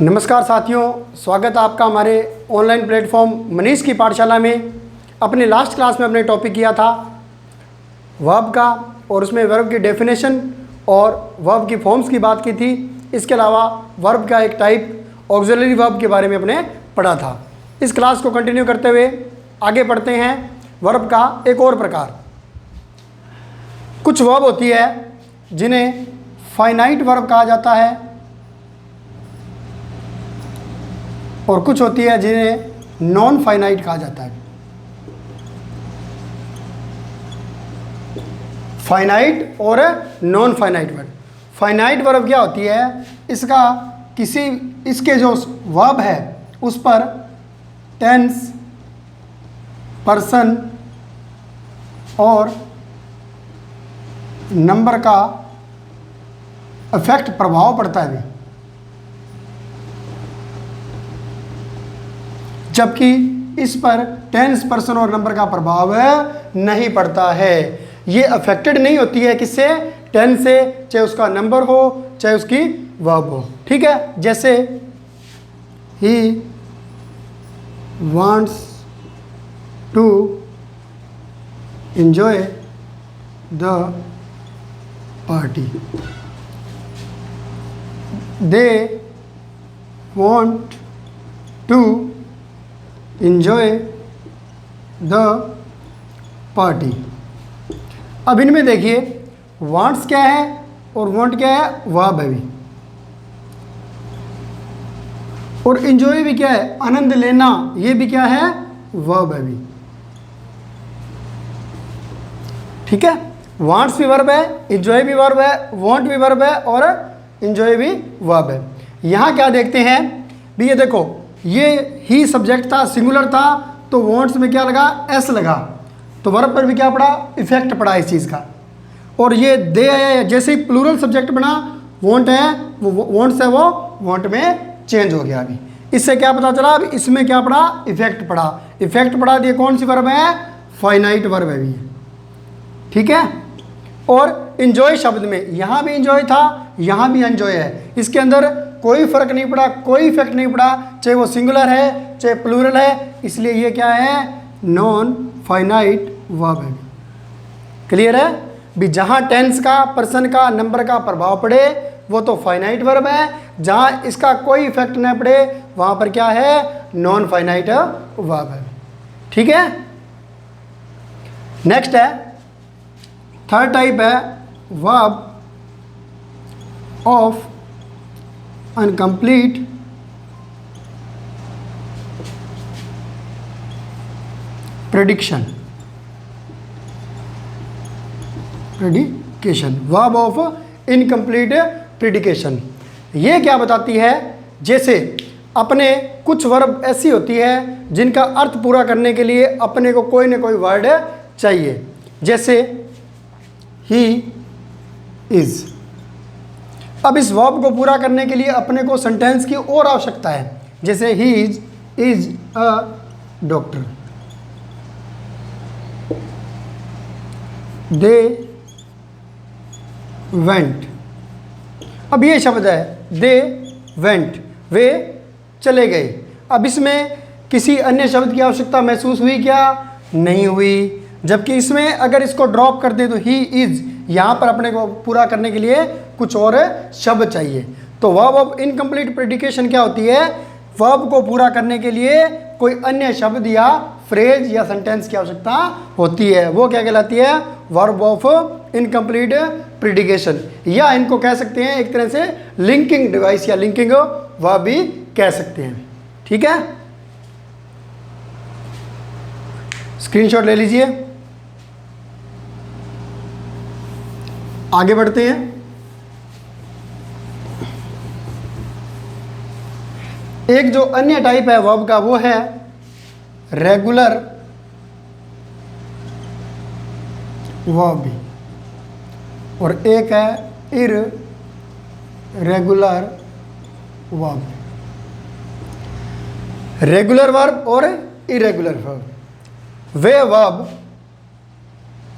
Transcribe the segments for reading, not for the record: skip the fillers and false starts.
नमस्कार साथियों, स्वागत है आपका हमारे ऑनलाइन प्लेटफॉर्म मनीष की पाठशाला में। अपने लास्ट क्लास में हमने टॉपिक किया था वर्ब का और उसमें वर्ब की डेफिनेशन और वर्ब की फॉर्म्स की बात की थी। इसके अलावा वर्ब का एक टाइप ऑक्सिलरी वर्ब के बारे में हमने पढ़ा था। इस क्लास को कंटिन्यू करते हुए आगे बढ़ते हैं। वर्ब का एक और प्रकार, कुछ वर्ब होती है जिन्हें फाइनाइट वर्ब कहा जाता है और कुछ होती है जिन्हें नॉन फाइनाइट कहा जाता है। फाइनाइट और non finite verb. Finite verb क्या होती है? इसके जो वर्ब है उस पर टेंस, पर्सन और नंबर का इफेक्ट प्रभाव पड़ता है, जबकि इस पर टेंस, पर्सन और नंबर का प्रभाव नहीं पड़ता है। ये अफेक्टेड नहीं होती है किससे? टेंस से, चाहे उसका नंबर हो चाहे उसकी वर्ब हो। ठीक है, जैसे ही wants to enjoy the party, they want to enjoy the party। अब इनमें देखिए wants क्या है और want क्या है? वर्ब है भी। और enjoy भी क्या है? आनंद लेना, ये भी क्या है? वर्ब है भी। ठीक है, wants भी वर्ब है, enjoy भी वर्ब है, want भी वर्ब है और enjoy भी वर्ब है। यहां क्या देखते हैं भी, ये देखो, ये ही सब्जेक्ट था, सिंगुलर था, तो वॉन्ट्स में क्या लगा? एस लगा, तो वर्ब पर भी क्या पड़ा? इफेक्ट पड़ा इस चीज़ का। और ये दे है, जैसे ही प्लूरल सब्जेक्ट बना, वॉन्ट है, वो वॉन्ट्स है, वो वॉन्ट में चेंज हो गया। अभी इससे क्या पता चला? अभी इसमें क्या पड़ा? इफेक्ट पड़ा। इफेक्ट पड़ा, ये कौन सी वर्ब है? फाइनाइट वर्ब है भी। ठीक है, और इंजॉय शब्द में यहाँ भी इंजॉय था, यहाँ भी एंजॉय है। इसके अंदर कोई फर्क नहीं पड़ा, कोई इफेक्ट नहीं पड़ा, चाहे वो सिंगुलर है चाहे प्लूरल है, इसलिए ये क्या है? नॉन फाइनाइट वर्ब है। क्लियर है भी? जहाँ टेंस का, पर्सन का, नंबर का प्रभाव पड़े वो तो फाइनाइट वर्ब है, जहाँ इसका कोई इफेक्ट न पड़े वहाँ पर क्या है? नॉन फाइनाइट वर्ब है। ठीक है, नेक्स्ट है, थर्ड टाइप है verb of uncomplete prediction. Verb of incomplete predication. ये क्या बताती है? जैसे अपने कुछ वर्ब ऐसी होती है जिनका अर्थ पूरा करने के लिए अपने को कोई ना कोई वर्ड चाहिए। जैसे ही इज। अब इस वर्ब को पूरा करने के लिए अपने को सेंटेंस की और आवश्यकता है। जैसे he is a doctor, they went. अब ये शब्द है दे वेंट, वे चले गए। अब इसमें किसी अन्य शब्द की आवश्यकता महसूस हुई क्या? नहीं हुई। जबकि इसमें अगर इसको ड्रॉप कर दे तो ही इज, यहाँ पर अपने को पूरा करने के लिए कुछ और शब्द चाहिए। तो वर्ब ऑफ इनकम्प्लीट प्रेडिकेशन क्या होती है? वर्ब को पूरा करने के लिए कोई अन्य शब्द या फ्रेज या सेंटेंस की आवश्यकता होती है। वो क्या कहलाती है? वर्ब ऑफ इनकम्प्लीट प्रेडिकेशन, या इनको कह सकते हैं एक तरह से लिंकिंग डिवाइस या लिंकिंग वर्ब भी कह सकते हैं। ठीक है, स्क्रीनशॉट ले लीजिए। आगे बढ़ते हैं। एक जो अन्य टाइप है वर्ब का वो है रेगुलर वर्ब, और एक है इररेगुलर वर्ब। रेगुलर वर्ब और इरेगुलर वर्ब वे वर्ब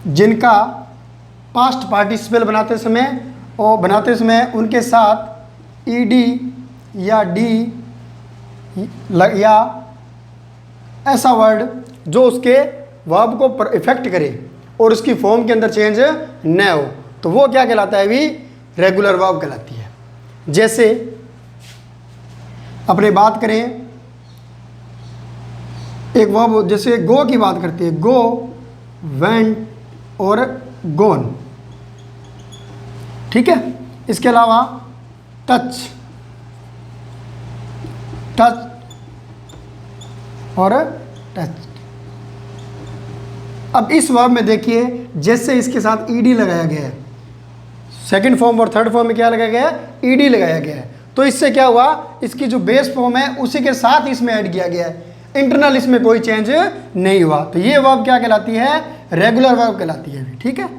जिनका पास्ट पार्टिसिपल बनाते समय उनके साथ ईडी या डी या ऐसा वर्ड जो उसके वर्ब को इफेक्ट करे और उसकी फॉर्म के अंदर चेंज न हो, तो वो क्या कहलाता है? भी रेगुलर वर्ब कहलाती है। जैसे अपने बात करें एक वर्ब, जैसे गो की बात करते हैं, गो, वेंट और गोन, ठीक है। इसके अलावा टच, टच और टच। अब इस वर्ब में देखिए, जैसे इसके साथ ईडी लगाया गया है, सेकंड फॉर्म और थर्ड फॉर्म में क्या लगाया गया है? ईडी लगाया गया है। तो इससे क्या हुआ? इसकी जो बेस फॉर्म है उसी के साथ इसमें ऐड किया गया है, इंटरनल इसमें कोई चेंज नहीं हुआ। तो ये वर्ब क्या कहलाती है? रेगुलर वर्ब कहलाती है, ठीक है।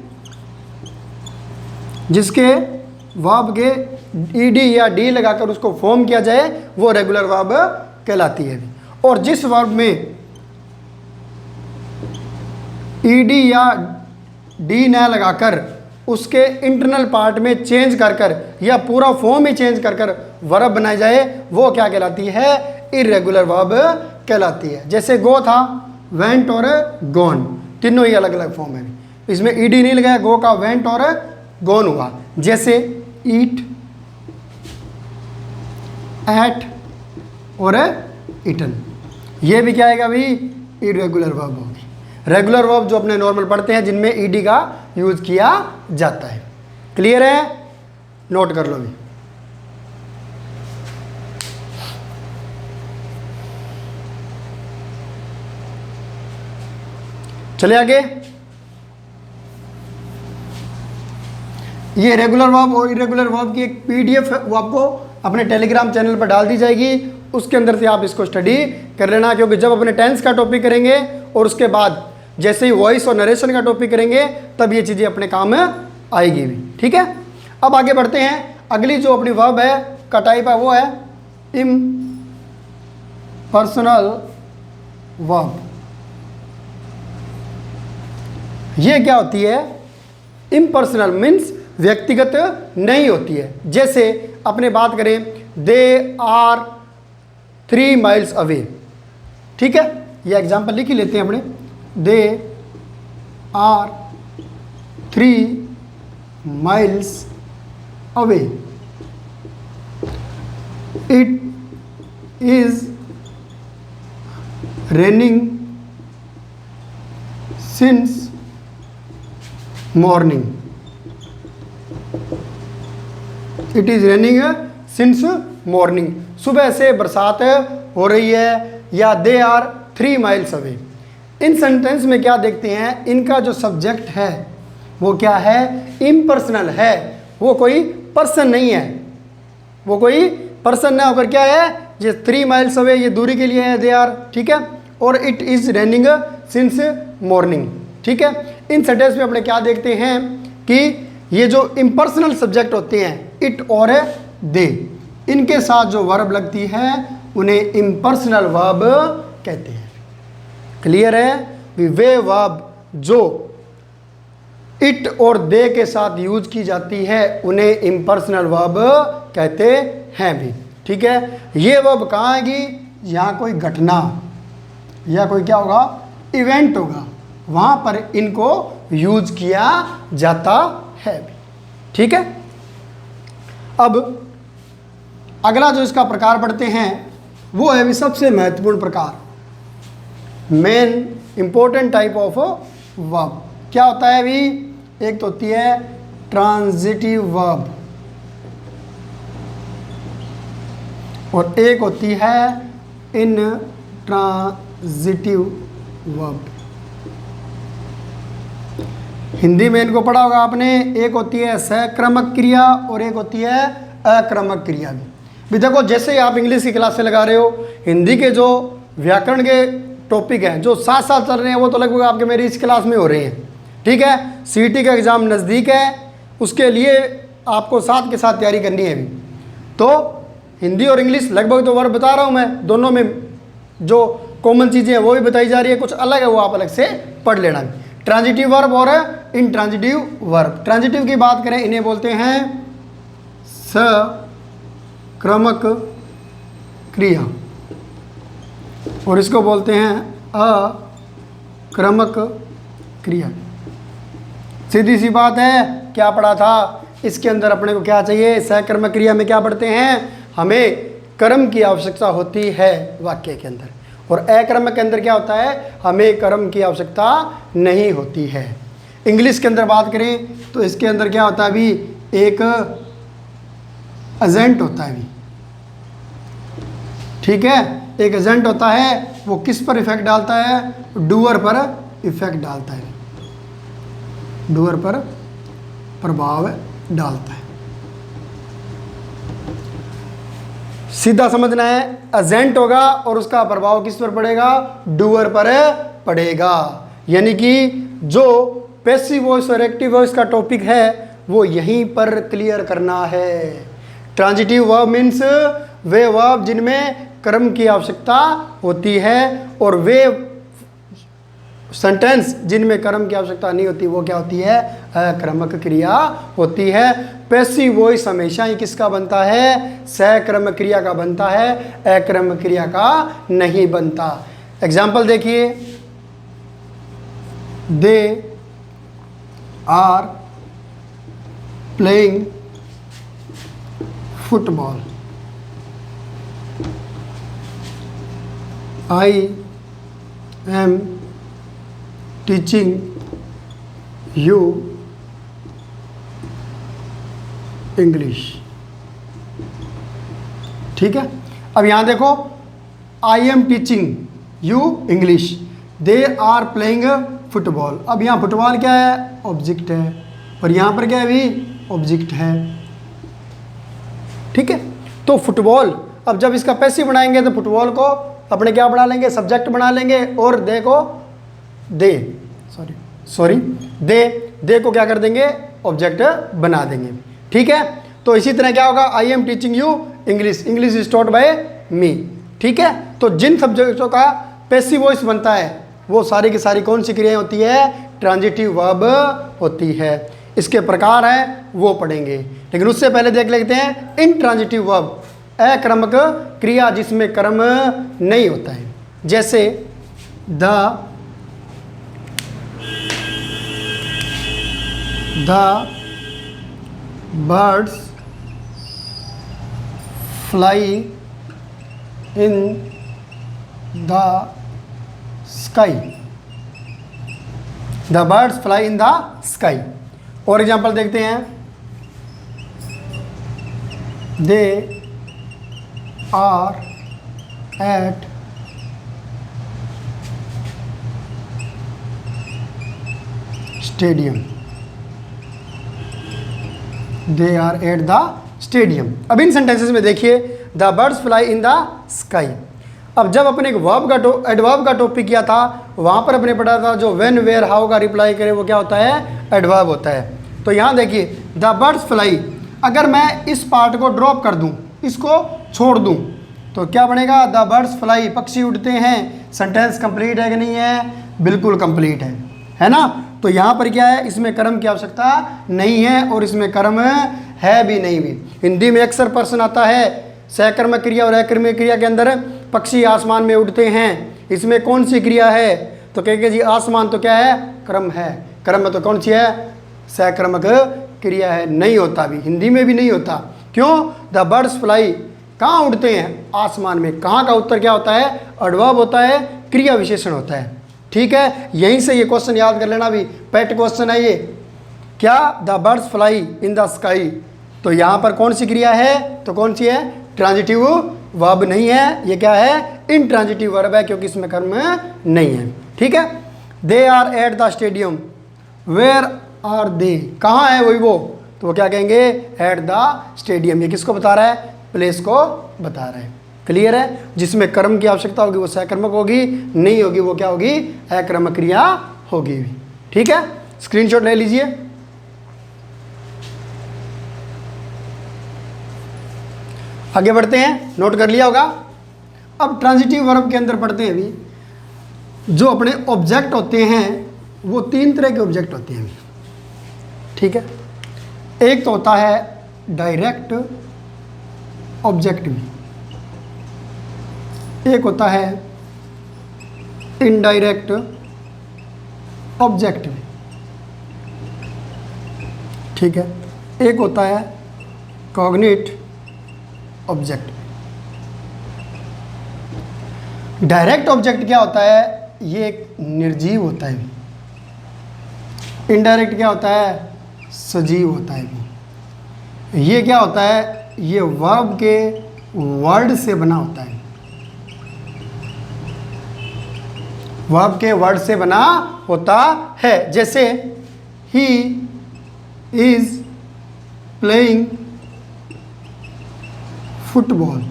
जिसके वर्ब के ईडी या डी लगाकर उसको फॉर्म किया जाए वो रेगुलर वर्ब कहलाती है। और जिस वर्ब में ईडी या डी न लगाकर उसके इंटरनल पार्ट में चेंज कर कर या पूरा फॉर्म ही चेंज कर कर वर्ब बनाई जाए वो क्या कहलाती है? इर्रेगुलर वर्ब कहलाती है। जैसे गो था, वेंट और गोन, तीनों ही अलग अलग फॉर्म है। इसमें ईडी नहीं लगाया, गो का वेंट और गोन हुआ। जैसे ईट, एट और ईटन, ये भी क्या आएगा भाई? इर्रेगुलर वर्ब होगी। रेगुलर वर्ब जो अपने नॉर्मल पढ़ते हैं जिनमें ईडी का यूज किया जाता है। क्लियर है? नोट कर लो भी। चले आगे। ये रेगुलर वर्ब और इरेगुलर वर्ब की एक पीडीएफ वो आपको अपने टेलीग्राम चैनल पर डाल दी जाएगी, उसके अंदर से आप इसको स्टडी कर लेना। क्योंकि जब अपने टेंस का टॉपिक करेंगे और उसके बाद जैसे ही वॉइस और नरेशन का टॉपिक करेंगे तब ये चीज़ें अपने काम में आएगी भी, ठीक है। अब आगे बढ़ते हैं। अगली जो अपनी वर्ब है का टाइप है वो है इम्पर्सनल वर्ब। ये क्या होती है? इम्पर्सनल मीन्स व्यक्तिगत नहीं होती है। जैसे अपने बात करें, दे आर 3 miles अवे, ठीक है। ये एग्जाम्पल लिख ही लेते हैं अपने। They are 3 miles away, it is raining since morning, it is raining since morning, सुबह से बरसात हो रही है। या दे आर 3 miles अवे। इन सेंटेंस में क्या देखते हैं? इनका जो सब्जेक्ट है वो क्या है? इम्पर्सनल है, वो कोई पर्सन नहीं है, वो कोई पर्सन ना होकर क्या है? ये 3 miles अवे, ये दूरी के लिए है दे आर, ठीक है। और it is raining since morning, ठीक है। इन सेंटेंस में अपने क्या देखते हैं कि ये जो इम्पर्सनल सब्जेक्ट होते हैं इट और दे, इनके साथ जो वर्ब लगती है उन्हें इम्पर्सनल वर्ब कहते हैं। क्लियर है? वे वर्ब जो इट और दे के साथ यूज की जाती है उन्हें इम्पर्सनल वर्ब कहते हैं भी, ठीक है। ये वर्ब कहाँ आएगी? यहाँ कोई घटना या कोई क्या होगा? इवेंट होगा, वहाँ पर इनको यूज किया जाता है भी, ठीक है। अब अगला जो इसका प्रकार पढ़ते हैं वो है भी सबसे महत्वपूर्ण प्रकार, main important type of verb. क्या होता है भी? एक तो होती है ट्रांजिटिव वर्ब और एक होती है इनट्रांजिटिव वर्ब। हिंदी में इनको पढ़ा होगा आपने। एक होती है सक्रमक क्रिया और एक होती है अक्रमक क्रिया भी देखो, जैसे ही आप इंग्लिश की क्लास से लगा रहे हो, हिंदी के जो व्याकरण के टॉपिक हैं जो साथ साथ चल रहे हैं वो तो लगभग आपके मेरी इस क्लास में हो रहे हैं, ठीक है। सीटी का एग्ज़ाम नज़दीक है, उसके लिए आपको साथ के साथ तैयारी करनी है भी। तो हिंदी और इंग्लिश लगभग तो वर्ब बता रहा हूँ मैं, दोनों में जो कॉमन चीज़ें हैं वो भी बताई जा रही है, कुछ अलग है वो आप अलग से पढ़ लेना। ट्रांजिटिव वर्ब और इनट्रांजिटिव वर्ब। ट्रांजिटिव की बात करें, इन्हें बोलते हैं सक्रमक क्रिया, और इसको बोलते हैं अक्रमक क्रिया। सीधी सी बात है, क्या पढ़ा था इसके अंदर अपने को, क्या चाहिए, सकर्मक क्रिया में क्या पढ़ते हैं, हमें कर्म की आवश्यकता होती है वाक्य के अंदर, और अकर्मक के अंदर क्या होता है, हमें कर्म की आवश्यकता नहीं होती है। इंग्लिश के अंदर बात करें तो इसके अंदर क्या होता है, अभी एक एजेंट होता है अभी, ठीक है, एक एजेंट होता है, वो किस पर इफेक्ट डालता है, डूअर पर इफेक्ट डालता है, डूअर पर प्रभाव डालता है। सीधा समझना है, एजेंट होगा और उसका प्रभाव किस पर पड़ेगा, डूअर पर पड़ेगा। यानी कि जो पैसिव वॉइस और एक्टिव वॉइस का टॉपिक है वो यहीं पर क्लियर करना है। ट्रांजिटिव वर्ब मीन्स वे वर्ब जिनमें कर्म की आवश्यकता होती है, और वे सेंटेंस जिनमें कर्म की आवश्यकता नहीं होती वो क्या होती है, अक्रमक क्रिया होती है। पैसिव वॉइस हमेशा ही किसका बनता है, सकर्मक क्रिया का बनता है, अक्रमक क्रिया का नहीं बनता। एग्जाम्पल देखिए, they are playing football, I am teaching you English. ठीक है, अब यहां देखो, I am teaching you English, they are playing football. अब यहां फुटबॉल क्या है, ऑब्जेक्ट है, और यहां पर क्या है भी, ऑब्जेक्ट है। ठीक है, तो फुटबॉल, अब जब इसका पैसिव बनाएंगे तो फुटबॉल को अपने क्या बना लेंगे, सब्जेक्ट बना लेंगे, और दे को दे को क्या कर देंगे, ऑब्जेक्ट बना देंगे। ठीक है, तो इसी तरह क्या होगा, I am teaching you English, English is taught by me. ठीक है, तो जिन सब्जेक्टों का पैसिव वॉइस बनता है वो सारी की सारी कौन सी क्रियाएं होती है, ट्रांजिटिव वर्ब होती है। इसके प्रकार हैं वो पढ़ेंगे, लेकिन उससे पहले देख लेते हैं इनट्रांजिटिव वर्ब, अक्रमक क्रिया जिसमें कर्म नहीं होता है। जैसे the birds fly in the sky, the birds fly in the sky. और एग्जाम्पल देखते हैं, they are at stadium, they are at the stadium. अब इन सेंटेंसेस में देखिए, the birds fly in the sky. अब जब अपने एक वर्ब का एडवर्ब का टॉपिक किया था, वहां पर अपने पढ़ा था जो व्हेन वेयर हाउ का रिप्लाई करे वो क्या होता है, एडवर्ब होता है। तो यहां देखिए, द बर्ड्स फ्लाई, अगर मैं इस पार्ट को ड्रॉप कर दूं, इसको छोड़ दूं, तो क्या बनेगा, द बर्ड्स फ्लाई, पक्षी उड़ते हैं। सेंटेंस कंप्लीट है कि नहीं है, बिल्कुल कंप्लीट है ना। तो यहाँ पर क्या है, इसमें कर्म की आवश्यकता नहीं है, और इसमें कर्म है भी नहीं भी। हिंदी में अक्सर प्रश्न आता है, सकर्मक क्रिया और अकर्मक क्रिया के अंदर पक्षी आसमान में उड़ते हैं, इसमें कौन सी क्रिया है, तो कहेंगे जी आसमान तो क्या है, कर्म है। कर्म में तो कौन सी है, सकर्मक क्रिया है, नहीं होता भी, हिंदी में भी नहीं होता। क्यों, द बर्ड्स फ्लाई, कहाँ उड़ते हैं, आसमान में। कहाँ का उत्तर क्या होता है, एडवर्ब होता है, क्रिया विशेषण होता है। ठीक है, यहीं से ये क्वेश्चन याद कर लेना, भी पेट क्वेश्चन है ये, क्या, the birds fly in the sky, तो यहाँ पर कौन सी क्रिया है, तो कौन सी है, ट्रांजिटिव वर्ब नहीं है, ये क्या है, इनट्रांजिटिव वर्ब है, क्योंकि इसमें कर्म नहीं है। ठीक है, they are at the stadium, where are they, कहाँ है वही वो, तो वो क्या कहेंगे, एट द स्टेडियम। ये किसको बता रहा है, प्लेस को बता रहा है। क्लियर है, जिसमें कर्म की आवश्यकता होगी वो सकर्मक होगी, नहीं होगी वो क्या होगी, अकर्मक क्रिया होगी। ठीक है, स्क्रीनशॉट ले लीजिए। आगे बढ़ते हैं, नोट कर लिया होगा। अब ट्रांजिटिव वर्ब के अंदर पढ़ते हैं अभी। जो अपने ऑब्जेक्ट होते हैं वो तीन तरह के ऑब्जेक्ट होते हैं। ठीक है, एक तो होता है डायरेक्ट ऑब्जेक्ट भी, एक होता है इनडायरेक्ट ऑब्जेक्ट, ठीक है, एक होता है कॉग्निट ऑब्जेक्ट। डायरेक्ट ऑब्जेक्ट क्या होता है, ये एक निर्जीव होता है, इनडायरेक्ट क्या होता है, सजीव होता है। ये क्या होता है, ये वर्ब के वर्ड से बना होता है, वर्ब के वर्ड से बना होता है। जैसे ही इज प्लेइंग फुटबॉल।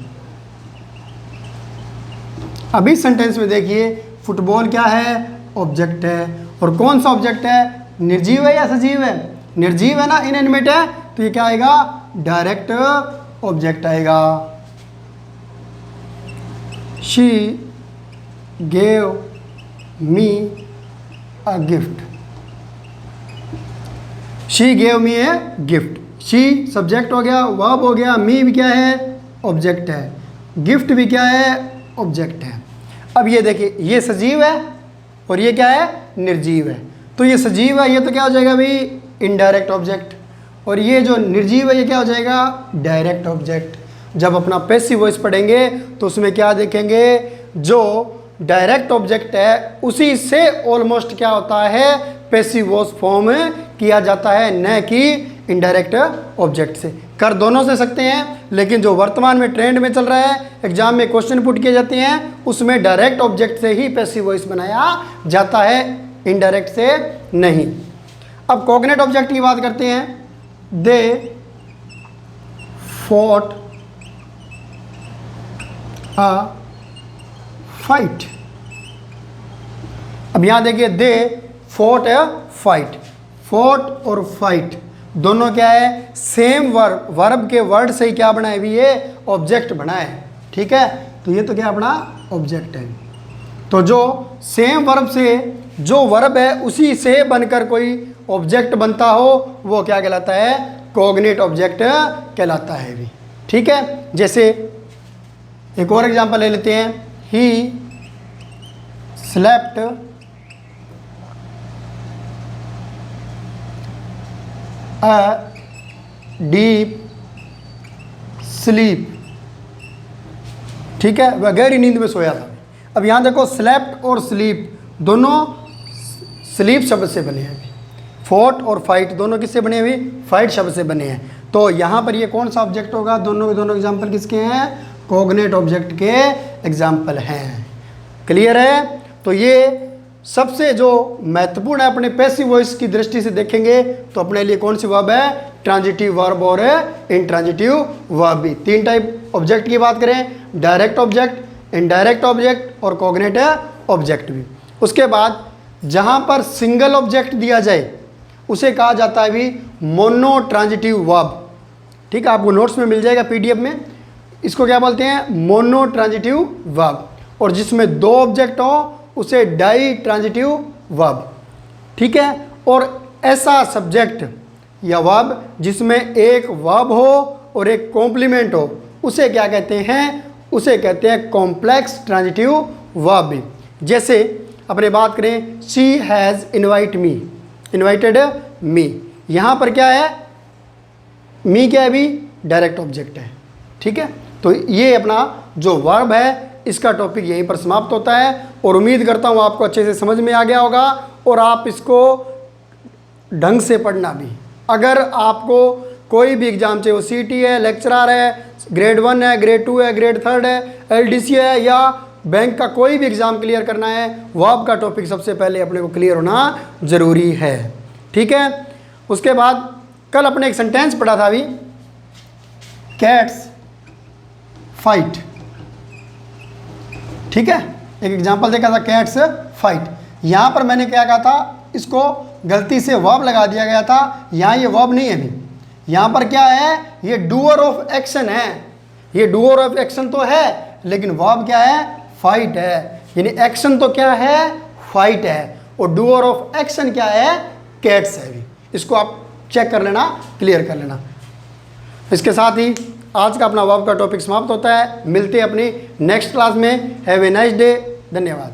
अभी सेंटेंस में देखिए फुटबॉल क्या है, ऑब्जेक्ट है, और कौन सा ऑब्जेक्ट है, निर्जीव है या सजीव है, निर्जीव है ना, इनएनिमेट है, तो ये क्या आएगा, डायरेक्ट ऑब्जेक्ट आएगा। She gave me a gift, she gave me a gift. She subject हो गया, वर्ब हो गया, मी भी क्या है, ऑब्जेक्ट है, गिफ्ट भी क्या है, ऑब्जेक्ट है। अब ये देखिए, ये सजीव है और ये क्या है, निर्जीव है। तो ये सजीव है, ये तो क्या हो जाएगा भाई, इनडायरेक्ट ऑब्जेक्ट, और ये जो निर्जीव है ये क्या हो जाएगा, डायरेक्ट ऑब्जेक्ट। जब अपना पैसिव वॉइस पढ़ेंगे तो उसमें क्या देखेंगे, जो डायरेक्ट ऑब्जेक्ट है उसी से ऑलमोस्ट क्या होता है, पैसिव वॉइस फॉर्म किया जाता है, न कि इनडायरेक्ट ऑब्जेक्ट से। कर दोनों से सकते हैं, लेकिन जो वर्तमान में ट्रेंड में चल रहा है, एग्जाम में क्वेश्चन पुट किए जाते हैं, उसमें डायरेक्ट ऑब्जेक्ट से ही पैसिव वॉइस बनाया जाता है, इनडायरेक्ट से नहीं। अब कॉग्निट ऑब्जेक्ट की बात करते हैं। They fought a fight. अब यहां देखिए, they fought a fight, fought और फाइट दोनों क्या है, सेम वर्ब, वर्ब के वर्ड से ही क्या बना है भी, ये ऑब्जेक्ट बना है, ठीक है। तो ये तो क्या अपना ऑब्जेक्ट है। तो जो सेम वर्ब से जो वर्ब है उसी से बनकर कोई ऑब्जेक्ट बनता हो, वो क्या कहलाता है, कॉग्निट ऑब्जेक्ट कहलाता है भी, ठीक है। जैसे एक और एग्जांपल ले लेते हैं। He slept a deep sleep, ठीक है, वह गहरी नींद में सोया था। अब यहाँ देखो, स्लेप्ट और स्लीप दोनों स्लीप शब्द से बने हैं, फोर्ट और फाइट दोनों किससे बने हुए, फाइट शब्द से बने हैं। तो यहाँ पर ये कौन सा ऑब्जेक्ट होगा, दोनों के दोनों एग्जाम्पल किसके हैं, कॉग्निट ऑब्जेक्ट के एग्जाम्पल हैं। क्लियर है। तो ये सबसे जो महत्वपूर्ण है, अपने पैसिव वॉइस की दृष्टि से देखेंगे तो अपने लिए कौन सी वर्ब है, ट्रांजिटिव वर्ब और इंट्रांजिटिव वर्ब भी। तीन टाइप ऑब्जेक्ट की बात करें, डायरेक्ट ऑब्जेक्ट, इनडायरेक्ट ऑब्जेक्ट और कॉग्निट ऑब्जेक्ट भी। उसके बाद जहाँ पर सिंगल ऑब्जेक्ट दिया जाए उसे कहा जाता है भी मोनो ट्रांजिटिव वर्ब, ठीक है, आपको नोट्स में मिल जाएगा पीडीएफ में। इसको क्या बोलते हैं, मोनो ट्रांजिटिव वर्ब। और जिसमें दो ऑब्जेक्ट हो उसे डाई ट्रांजिटिव वर्ब, ठीक है। और ऐसा सब्जेक्ट या वर्ब जिसमें एक वर्ब हो और एक कॉम्प्लीमेंट हो, उसे क्या कहते हैं, उसे कहते हैं कॉम्प्लेक्स ट्रांजिटिव वर्ब भी। जैसे अपने बात करें, शी हैज़ इन्वाइटेड मी, यहाँ पर क्या है, मी क्या है भी, डायरेक्ट ऑब्जेक्ट है, ठीक है। तो ये अपना जो वर्ब है इसका टॉपिक यहीं पर समाप्त होता है, और उम्मीद करता हूँ आपको अच्छे से समझ में आ गया होगा और आप इसको ढंग से पढ़ना भी। अगर आपको कोई भी एग्जाम चाहिए, वो सीटी है, लेक्चरर है, ग्रेड 1 है, ग्रेड 2 है, ग्रेड 3 है, एलडीसी है, या बैंक का कोई भी एग्ज़ाम क्लियर करना है, वर्ब का टॉपिक सबसे पहले अपने को क्लियर होना ज़रूरी है, ठीक है। उसके बाद कल अपने एक सेंटेंस पढ़ा था अभी, कैट्स फाइट, ठीक है, एक एग्जांपल देखा था, कैट्स फाइट। यहाँ पर मैंने क्या कहा था, इसको गलती से वर्ब लगा दिया गया था, यहाँ ये वर्ब नहीं है अभी, यहाँ पर क्या है, ये डूअर ऑफ एक्शन है, ये डूअर ऑफ एक्शन तो है, लेकिन वर्ब क्या है, फाइट है, यानी एक्शन तो क्या है, फाइट है, और डूअर ऑफ एक्शन क्या है, कैट्स है भी। इसको आप चेक कर लेना, क्लियर कर लेना। इसके साथ ही आज का अपना वर्ब का टॉपिक समाप्त होता है। मिलते हैं अपनी नेक्स्ट क्लास में। Have a nice day. धन्यवाद।